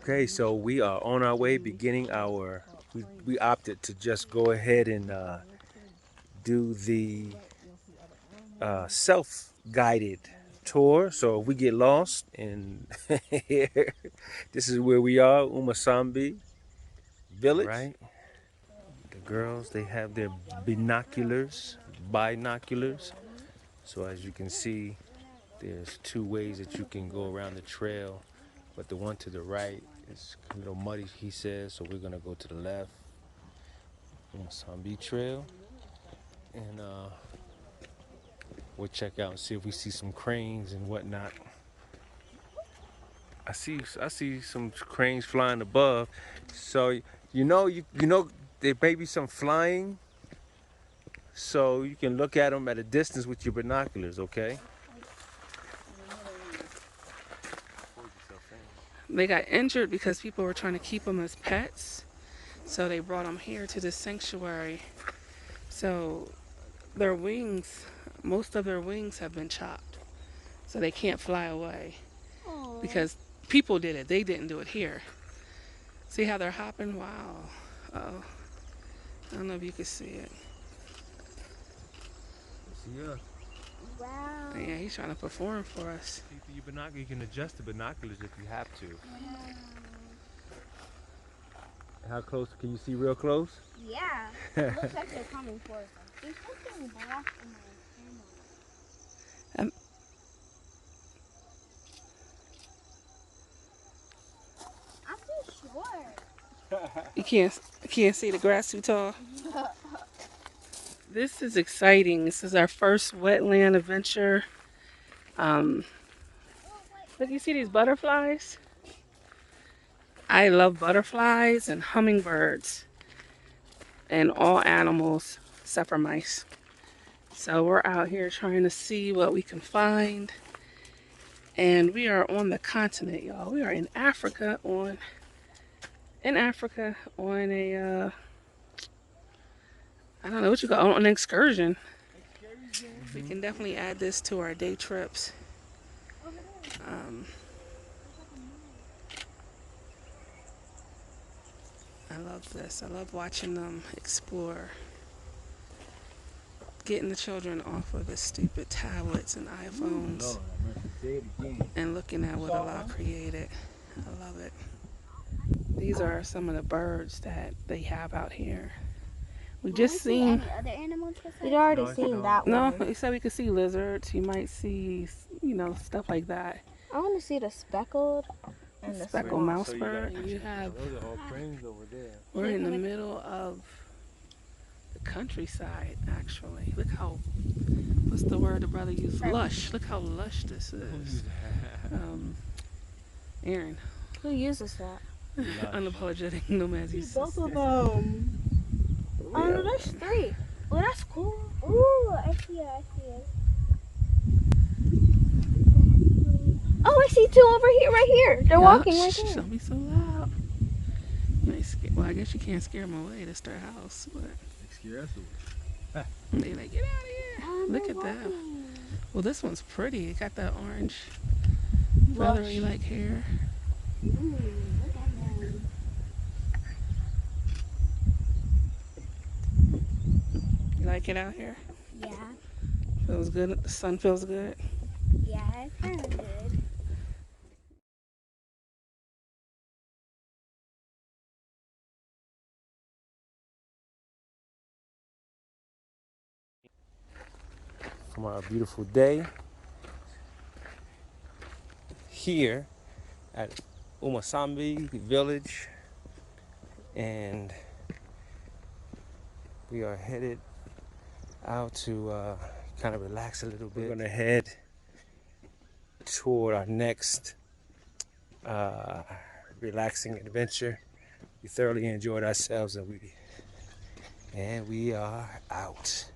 Okay, so we are on our way beginning our, we opted to just go ahead and do the self-guided tour. So if we get lost in here, this is where we are, Umusambi Village. Right? The girls, they have their binoculars. So as you can see, there's two ways that you can go around the trail, but the one to the right is a little muddy, he says, so we're gonna go to the left, Umusambi Trail, and we'll check out and see if we see some cranes and whatnot. I see some cranes flying above, so you know there may be some flying, so you can look at them at a distance with your binoculars, okay? They got injured because people were trying to keep them as pets. So they brought them here to this sanctuary. So their wings, most of their wings have been chopped. So they can't fly away. Aww. Because people did it. They didn't do it here. See how they're hopping? Wow. Uh-oh. I don't know if you can see it. Yeah. Wow. Yeah, he's trying to perform for us. You can adjust the binoculars if you have to. Wow. How close? Can you see real close? Yeah. It looks like they're coming for us. There's something black in my camera. I'm too short. You can't see the grass too tall. This is exciting. This is our first wetland adventure. Look, you see these butterflies? I love butterflies and hummingbirds and all animals except for mice. So we're out here trying to see what we can find. And we are on the continent, y'all. We are in Africa on a I don't know what you call it, on an excursion. We can definitely add this to our day trips. I love this. I love watching them explore. Getting the children off of the stupid tablets and iPhones and looking at what Allah created. I love it. These are some of the birds that they have out here. We just seen. Any other animals? We'd already seen that one. No, he said we could see lizards. You might see, stuff like that. I want to see the speckled and the speckled mouse bird. You have. Those are all cranes over there. We're in the middle of the countryside, actually. Look how. What's the word the brother used? Lush. Look how lush this is. Aaron. Who uses that? Unapologetic nomads use both of them. Oh, no, there's three. Oh, that's cool. Ooh, I see it. Oh, I see two over here, right here. They're walking right here. Don't be so loud. Well, I guess you can't scare them away. That's their house, but they scare us away. They like, get out of here. Look at that. Well, this one's pretty. It got that orange, feathery like hair. Look at that. You like it out here? Yeah. Feels good. The sun feels good. Yeah, it feels good. From our beautiful day here at Umusambi Village, and we are headed out to kind of relax a little bit. We're gonna head toward our next relaxing adventure. We thoroughly enjoyed ourselves, and we are out.